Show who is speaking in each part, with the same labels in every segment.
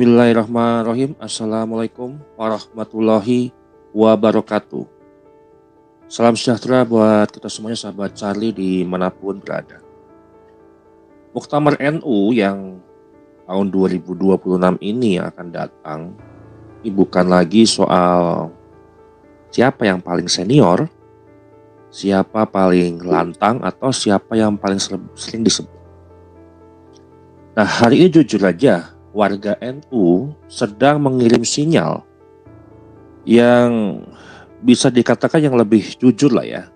Speaker 1: Bismillahirrahmanirrahim. Assalamualaikum warahmatullahi wabarakatuh. Salam sejahtera buat kita semuanya, sahabat Charlie dimanapun berada. Muktamar NU yang tahun 2026 ini yang akan datang, ini bukan lagi soal siapa yang paling senior, siapa paling lantang, atau siapa yang paling sering disebut. Nah, hari ini jujur aja, warga NU sedang mengirim sinyal yang bisa dikatakan yang lebih jujur lah ya.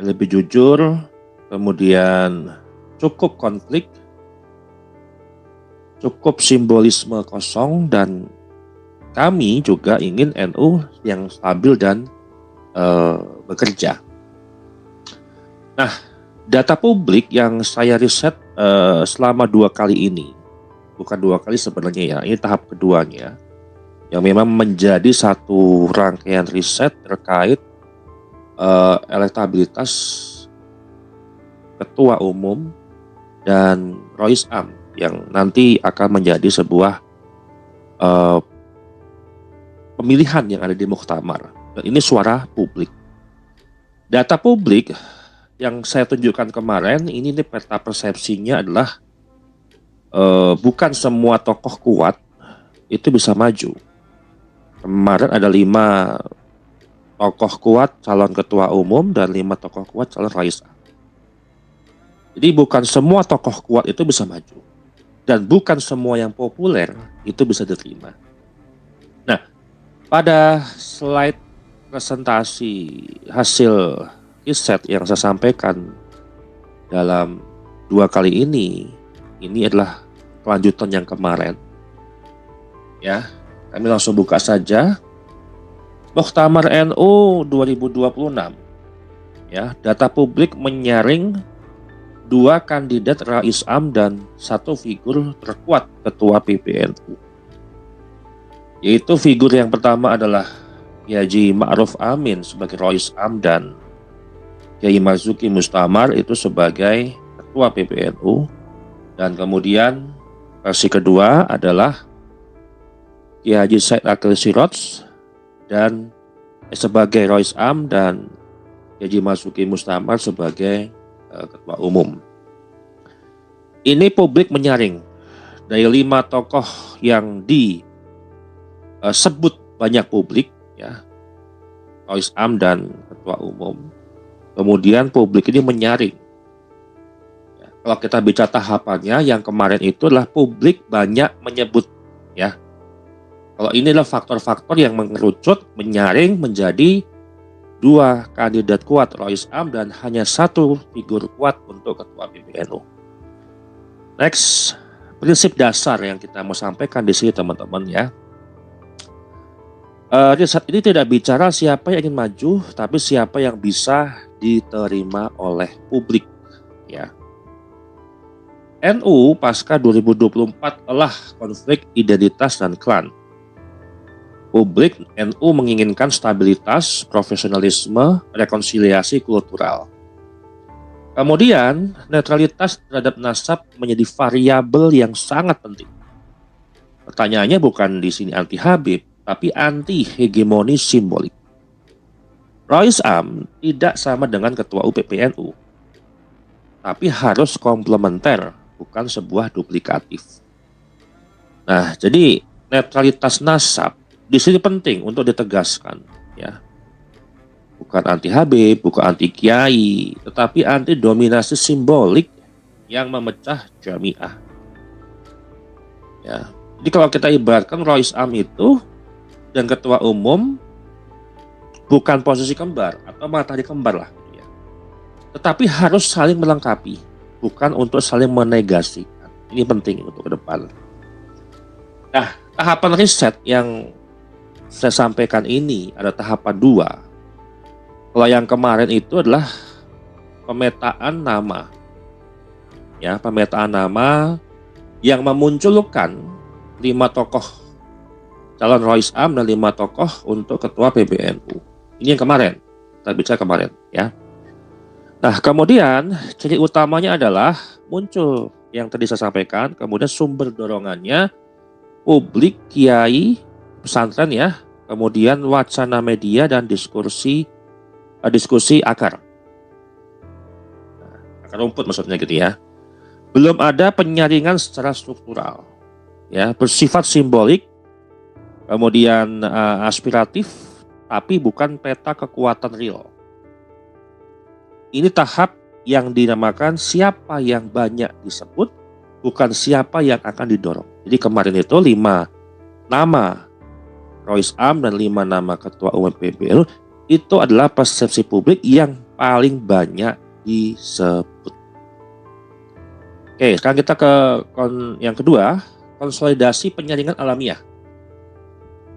Speaker 1: Lebih jujur, kemudian cukup konflik, cukup simbolisme kosong, dan kami juga ingin NU yang stabil dan bekerja. Nah, data publik yang saya riset selama 2 kali ini, bukan 2 kali sebenarnya ya, ini tahap keduanya, yang memang menjadi satu rangkaian riset terkait elektabilitas Ketua Umum dan Rois Am yang nanti akan menjadi sebuah pemilihan yang ada di Muktamar. Dan ini suara publik. Data publik yang saya tunjukkan kemarin, ini peta persepsinya adalah bukan semua tokoh kuat itu bisa maju. Kemarin ada 5 tokoh kuat calon ketua umum dan 5 tokoh kuat calon Rais Am. Jadi bukan semua tokoh kuat itu bisa maju. Dan bukan semua yang populer itu bisa diterima. Nah, pada slide presentasi hasil riset yang saya sampaikan dalam 2 kali ini adalah kelanjutan yang kemarin. Ya, kami langsung buka saja. Muktamar NU 2026. Ya, data publik menyaring 2 kandidat Rais Am dan 1 figur terkuat ketua PBNU. Yaitu figur yang pertama adalah Haji Ma'ruf Amin sebagai Rais Am dan Kiai Marzuki Mustamar itu sebagai ketua PBNU. Dan kemudian versi kedua adalah Kiai Haji Said Akil Siraj dan sebagai Rais Am dan Kiai Haji Marzuki Mustamar sebagai ketua umum. Ini publik menyaring dari 5 tokoh yang disebut banyak publik, ya, Rais Am dan ketua umum. Kemudian publik ini menyaring. Ya, kalau kita bicara tahapannya, yang kemarin itu adalah publik banyak menyebut, ya. Kalau inilah faktor-faktor yang mengerucut, menyaring menjadi 2 kandidat kuat Rais Am dan hanya 1 figur kuat untuk ketua PBNU. Next, prinsip dasar yang kita mau sampaikan di sini teman-teman ya. Riset ini tidak bicara siapa yang ingin maju, tapi siapa yang bisa diterima oleh publik. Ya. NU pasca 2024 adalah konflik identitas dan klan. Publik NU menginginkan stabilitas, profesionalisme, rekonsiliasi kultural. Kemudian, netralitas terhadap nasab menjadi variabel yang sangat penting. Pertanyaannya bukan di sini anti Habib, tapi anti hegemoni simbolik. Rais Am tidak sama dengan ketua PBNU, tapi harus komplementer, bukan sebuah duplikatif. Nah, jadi netralitas nasab di sini penting untuk ditegaskan, ya. Bukan anti Habib, bukan anti Kiai, tetapi anti dominasi simbolik yang memecah jamiah. Ya. Jadi kalau kita ibaratkan Rais Am itu dan ketua umum bukan posisi kembar atau matahari kembar lah, ya. Tetapi harus saling melengkapi, bukan untuk saling menegasikan. Ini penting untuk ke depan. Nah, tahapan riset yang saya sampaikan ini ada tahapan 2. Kalau yang kemarin itu adalah pemetaan nama. Ya, pemetaan nama yang memunculkan 5 tokoh calon Rais Am dan 5 tokoh untuk ketua PBNU. Ini yang kemarin, kita bicara kemarin, ya. Nah, kemudian ciri utamanya adalah muncul yang tadi saya sampaikan, kemudian sumber dorongannya publik, kiai, pesantren ya, kemudian wacana media dan diskusi akar rumput maksudnya gitu ya. Belum ada penyaringan secara struktural, ya, bersifat simbolik, kemudian aspiratif, tapi bukan peta kekuatan real. Ini tahap yang dinamakan siapa yang banyak disebut, bukan siapa yang akan didorong. Jadi kemarin itu 5 nama Rois Am dan 5 nama Ketua Umum PBNU itu adalah persepsi publik yang paling banyak disebut. Oke, sekarang kita ke yang kedua, konsolidasi penyaringan alamiah.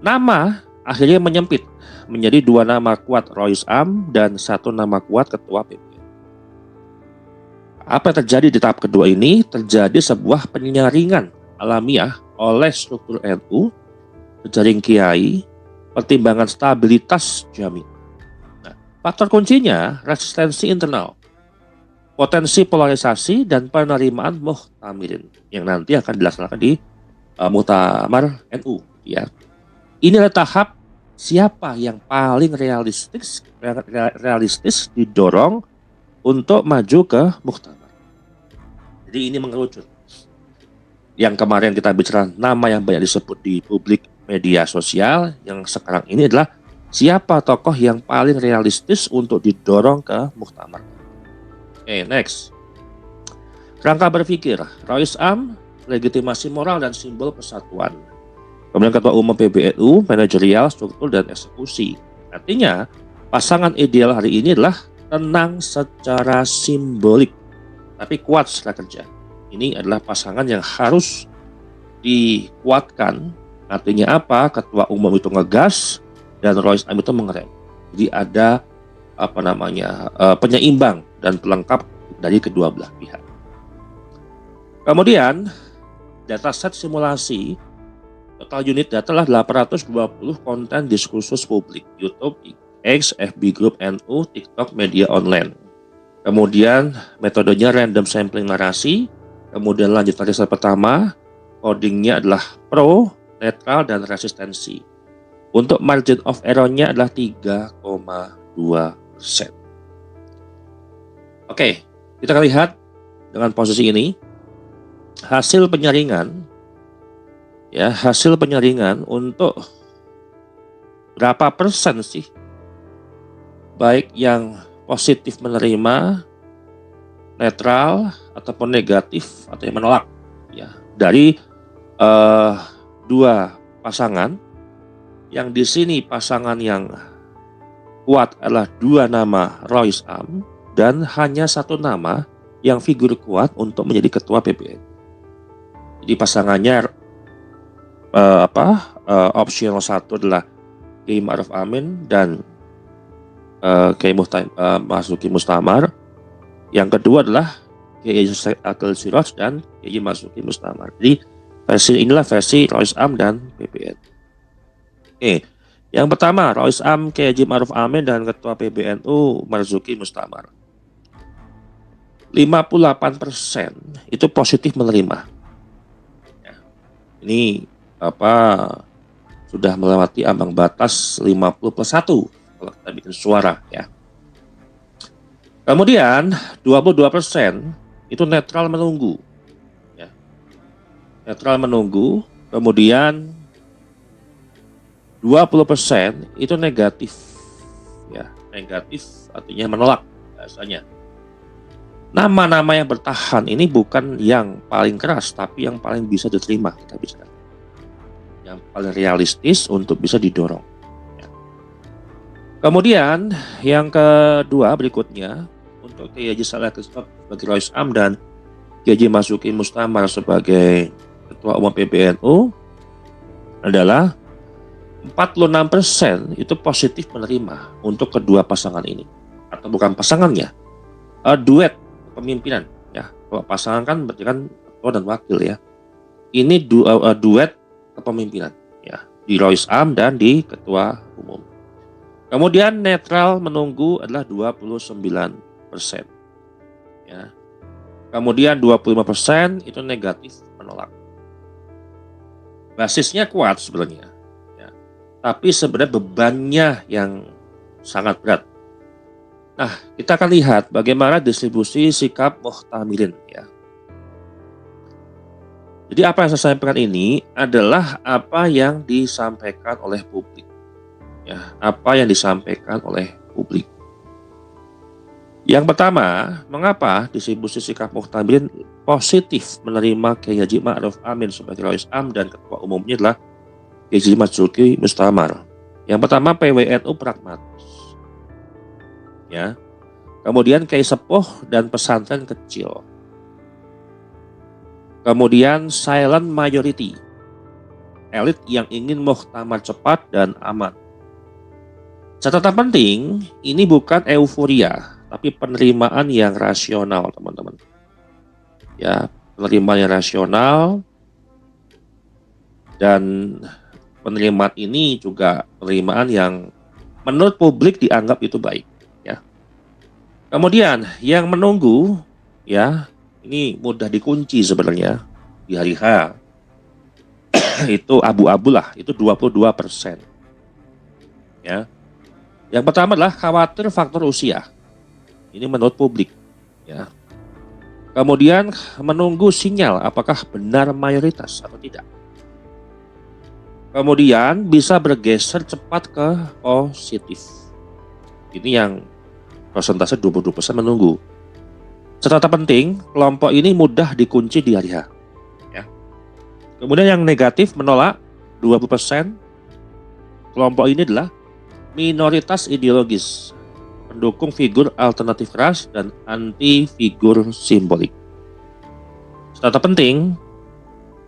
Speaker 1: Nama akhirnya menyempit menjadi 2 nama kuat Rois Am dan 1 nama kuat Ketua PBNU. Apa yang terjadi di tahap kedua ini? Terjadi sebuah penyaringan alamiah oleh struktur NU, jejaring kiai, pertimbangan stabilitas jamin. Nah, faktor kuncinya resistensi internal, potensi polarisasi dan penerimaan muhtamirin yang nanti akan dilaksanakan di Muktamar NU. Ya, ini adalah tahap siapa yang paling realistis didorong untuk maju ke Muktamar. Jadi ini mengerucut. Yang kemarin kita bicara nama yang banyak disebut di publik media sosial, yang sekarang ini adalah siapa tokoh yang paling realistis untuk didorong ke Muktamar. Oke, next. Rangka berpikir, Rois Am, legitimasi moral dan simbol persatuan. Kemudian Ketua Umum PBNU, manajerial, struktur, dan eksekusi. Artinya, pasangan ideal hari ini adalah tenang secara simbolik, tapi kuat secara kerja. Ini adalah pasangan yang harus dikuatkan. Artinya apa? Ketua Umum itu ngegas dan Rois Am itu mengerem. Jadi ada penyeimbang dan pelengkap dari kedua belah pihak. Kemudian dataset simulasi total unit data adalah 820 konten diskursus publik YouTube, X, FB Group NU, TikTok, media online. Kemudian metodenya random sampling narasi. Kemudian lanjut riset pertama, codingnya adalah pro, netral, dan resistensi. Untuk margin of error-nya adalah 3,2%. Oke, kita lihat dengan posisi ini hasil penyaringan, ya, hasil penyaringan untuk berapa persen sih baik yang positif menerima, netral, ataupun negatif atau yang menolak, ya, dari 2 pasangan. Yang di sini pasangan yang kuat adalah 2 nama Rois Am dan hanya 1 nama yang figur kuat untuk menjadi ketua PBNU. Jadi pasangannya opsional 1 adalah Kiai Ma'ruf Amin dan Kiai Masuki Mustamar. Yang kedua adalah Kiai Akil Siraj dan Kiai Masuki Mustamar. Jadi inilah versi Rois Am dan PBNU. Oke, yang pertama Rois Am, Kiai Ma'ruf Amin dan Ketua PBNU Marzuki Mustamar. 58% itu positif menerima. Ya, ini sudah melewati ambang batas 50+1 kalau kita bikin suara, ya. Kemudian 22% itu netral menunggu, ya. Netral menunggu. Kemudian 20% itu negatif, ya. Negatif artinya menolak biasanya. Nama-nama yang bertahan ini bukan yang paling keras, tapi yang paling bisa diterima, kita bicara. Yang paling realistis untuk bisa didorong. Ya. Kemudian yang kedua berikutnya untuk Kiai Haji Saleh Christoph sebagai Rois Am dan Kiai Haji Masuki Mustamar sebagai Ketua Umum PBNU adalah 46% itu positif menerima untuk kedua pasangan ini, atau bukan pasangannya, duet kepemimpinan, ya. Kalau pasangan kan berarti kan ketua dan wakil, ya. Ini duet kepemimpinan, ya, di Rois Am dan di Ketua Umum. Kemudian netral menunggu adalah 29%, ya. Kemudian 25% itu negatif menolak. Basisnya kuat sebenarnya, ya. Tapi sebenarnya bebannya yang sangat berat. Nah, kita akan lihat bagaimana distribusi sikap muhtamilin, ya. Jadi apa yang saya sampaikan ini adalah apa yang disampaikan oleh publik, ya. Apa yang disampaikan oleh publik. Yang pertama, mengapa distribusi sikap muhtamilin positif menerima Kiai Haji Ma'ruf Amin sebagai Rais Am dan ketua umumnya adalah Kiai Haji Marzuki Mustamar. Yang pertama, PWNU pragmatis, ya. Kemudian Kiai Sepuh dan pesantren kecil. Kemudian silent majority, elit yang ingin muktamar cepat dan aman. Catatan penting, ini bukan euforia, tapi penerimaan yang rasional, teman-teman. Ya, penerimaan yang rasional, dan penerimaan ini juga penerimaan yang menurut publik dianggap itu baik, ya. Kemudian yang menunggu, ya, ini mudah dikunci sebenarnya di hari H. Itu abu-abu lah, itu 22%. Ya. Yang pertama adalah khawatir faktor usia. Ini menurut publik, ya. Kemudian menunggu sinyal apakah benar mayoritas atau tidak. Kemudian bisa bergeser cepat ke positif. Ini yang persentase 22% menunggu. Catatan penting, kelompok ini mudah dikunci di hari H, ya. Kemudian yang negatif menolak 20%. Kelompok ini adalah minoritas ideologis, pendukung figur alternatif keras dan anti figur simbolik. Catatan penting,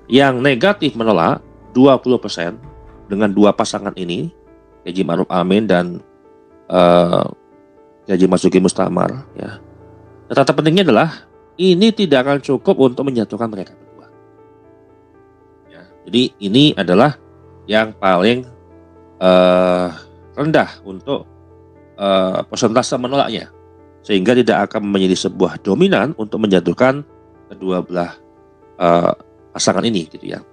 Speaker 1: yang negatif menolak 20% dengan dua pasangan ini, Kiai Haji Ma'ruf Amin dan Kiai Haji Marzuki Mustamar, ya. Catatan pentingnya adalah ini tidak akan cukup untuk menyatukan mereka berdua. Ya, jadi ini adalah yang paling rendah untuk persentase menolaknya, sehingga tidak akan menjadi sebuah dominan untuk menjatuhkan kedua belah pasangan ini, gitu ya.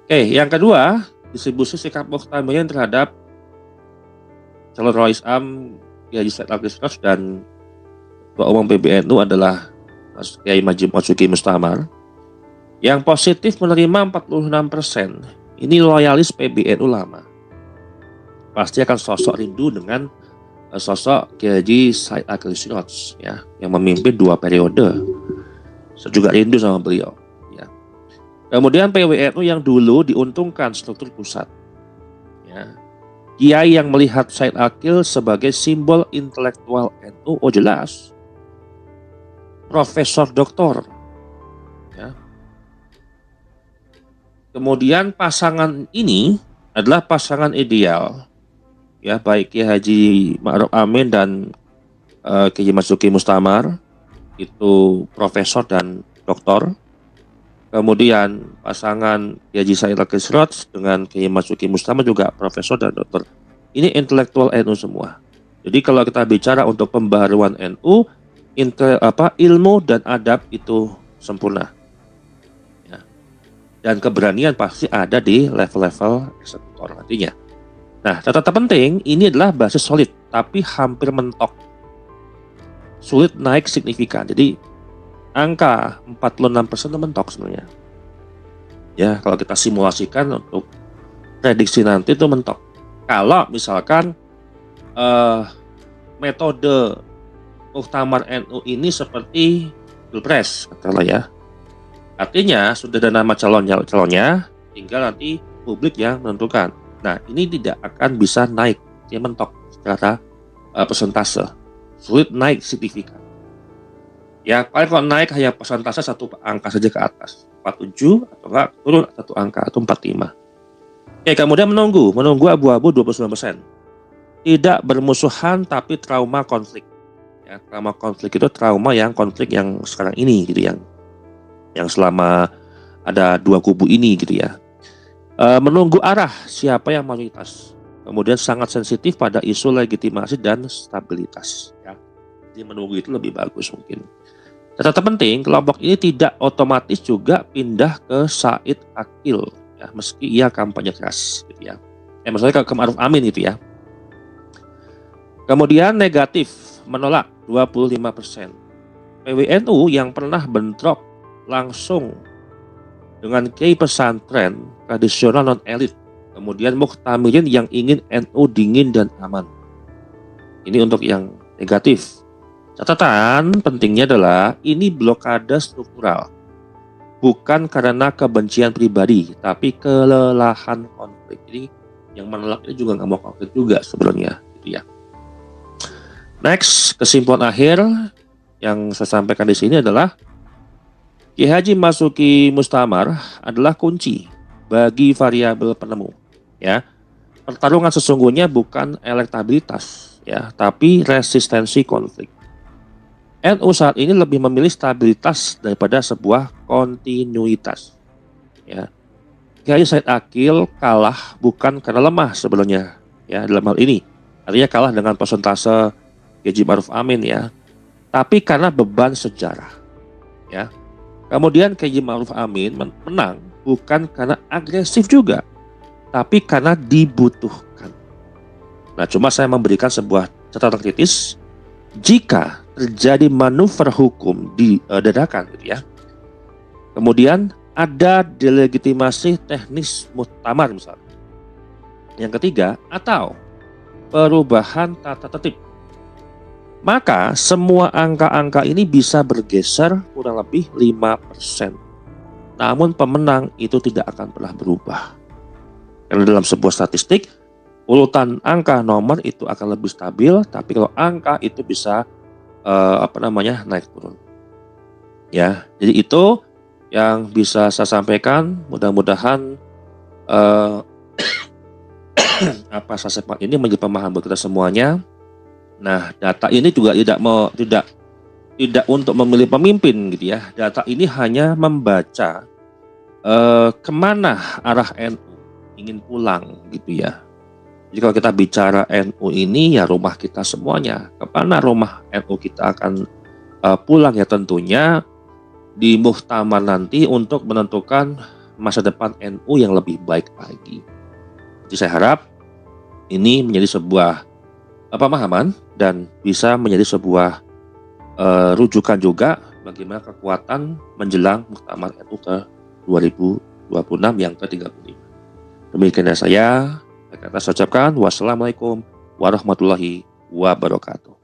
Speaker 1: Oke, yang kedua, distribusi sikap muhtamilin terhadap calon Rais Am Kiai Haji Said Akil Siraj dan Ketua Umum PBNU adalah Kiai Haji Marzuki Mustamar. Yang positif menerima 46%. Ini loyalis PBNU lama. Pasti akan sosok rindu dengan sosok Kiai Haji Said Akil Siraj, ya, yang memimpin 2 periode. Saya juga rindu sama beliau, ya. Kemudian PWNU yang dulu diuntungkan struktur pusat, ya. Kiai yang melihat Said Akil sebagai simbol intelektual NU, oh jelas. Profesor Doktor, ya. Kemudian pasangan ini adalah pasangan ideal, ya, baik Kiai Haji Ma'ruf Amin dan Kiai Haji Marzuki Mustamar itu profesor dan doktor. Kemudian pasangan Kiai Haji Said Akil Siraj dengan Kiai Haji Marzuki Mustamar juga profesor dan doktor. Ini intelektual NU semua. Jadi kalau kita bicara untuk pembaharuan NU, ilmu dan adab itu sempurna, ya. Dan keberanian pasti ada di level-level eksekutor nantinya. Nah, catatan penting, ini adalah basis solid tapi hampir mentok, sulit naik signifikan. Jadi angka 46% itu mentok sebenarnya, ya. Kalau kita simulasikan untuk prediksi nanti itu mentok. Kalau misalkan metode muktamar NU ini seperti pilpres, katakanlah, ya. Artinya sudah ada nama calonnya, tinggal nanti publik yang menentukan. Nah, ini tidak akan bisa naik, dia mentok secara persentase, sulit naik signifikan. Ya, paling kalau naik hanya persentase satu angka saja ke atas, 47 atau enggak turun satu angka atau 45. Oke, kemudian menunggu abu-abu 29%. Tidak bermusuhan tapi trauma konflik. Ya, trauma konflik itu trauma yang konflik yang sekarang ini, gitu, yang selama ada 2 kubu ini, gitu ya. Menunggu arah siapa yang mayoritas. Kemudian sangat sensitif pada isu legitimasi dan stabilitas, ya. Jadi menunggu itu lebih bagus mungkin. Catatan penting, kelompok ini tidak otomatis juga pindah ke Said Akil, ya, meski ia kampanye keras, gitu ya. Maksudnya ke Ma'ruf Amin gitu ya. Kemudian negatif, menolak 25%. PWNU yang pernah bentrok langsung dengan kiai pesantren tradisional non elit. Kemudian muhtamirin yang ingin NU dingin dan aman. Ini untuk yang negatif. Catatan pentingnya adalah ini blokade struktural. Bukan karena kebencian pribadi, tapi kelelahan konflik. Jadi yang menolak ini juga nggak mau konflik juga sebenarnya, gitu ya. Next, kesimpulan akhir yang saya sampaikan di sini adalah Kiai Haji Basuki Mustamar adalah kunci bagi variabel penemu. Ya, pertarungan sesungguhnya bukan elektabilitas, ya, tapi resistensi konflik. NU saat ini lebih memilih stabilitas daripada sebuah kontinuitas. Ya, Kiai Said Akil kalah bukan karena lemah sebenarnya, ya, dalam hal ini. Artinya kalah dengan persentase Kiai Ma'ruf Amin, ya, tapi karena beban sejarah. Ya, kemudian Kiai Ma'ruf Amin menang bukan karena agresif juga, tapi karena dibutuhkan. Nah, cuma saya memberikan sebuah catatan kritis. Jika terjadi manuver hukum di dadakan, gitu ya, kemudian ada delegitimasi teknis muktamar misalnya. Yang ketiga, atau perubahan tata tertib, maka semua angka-angka ini bisa bergeser kurang lebih 5%. Namun pemenang itu tidak akan pernah berubah. Karena dalam sebuah statistik, urutan angka nomor itu akan lebih stabil, tapi kalau angka itu bisa naik turun. Ya, jadi itu yang bisa saya sampaikan. Mudah-mudahan apa saya sampaikan ini menjadi pemahaman buat kita semuanya. Nah, data ini juga tidak untuk memilih pemimpin, gitu ya. Data ini hanya membaca kemana arah NU ingin pulang, gitu ya. Jadi kalau kita bicara NU ini ya rumah kita semuanya. Kemana rumah NU kita akan pulang, ya tentunya di muktamar nanti untuk menentukan masa depan NU yang lebih baik lagi. Jadi saya harap ini menjadi sebuah pemahaman dan bisa menjadi sebuah rujukan juga bagaimana kekuatan menjelang muktamar NU ke 2026 yang ke-35. Demikian dari saya. Saya ucapkan wassalamualaikum warahmatullahi wabarakatuh.